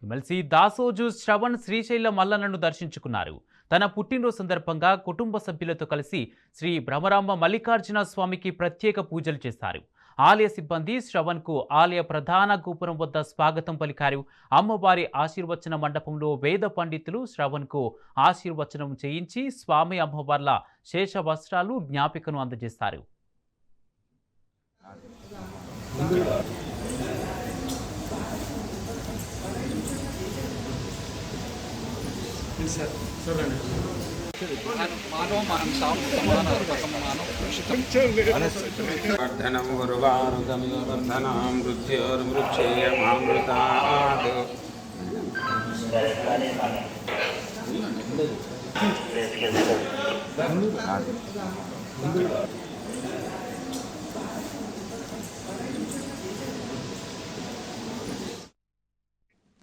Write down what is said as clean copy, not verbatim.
MLC Dasoju Shravan Srisailam మల్లన్నను దర్శించుకున్నారు. తన పుట్టినరోజు సందర్భంగా కుటుంబ సభ్యులతో కలిసి శ్రీ భ్రమరాంబ మల్లికార్జున స్వామికి ప్రత్యేక పూజలు చేశారు. ఆలయ సిబ్బంది శ్రవణ్కు ఆలయ ప్రధాన గోపురం వద్ద స్వాగతం పలికారు. అమ్మవారి ఆశీర్వచన మండపంలో వేద పండితులు శ్రవణ్కు ఆశీర్వచనం చేయించి స్వామి అమ్మవార్ల శేష వస్త్రాలు జ్ఞాపికను అందజేశారు. वर्धनं गुरुवारुगमिवर्धनां मृत्योर्मृक्षेयमामृतात्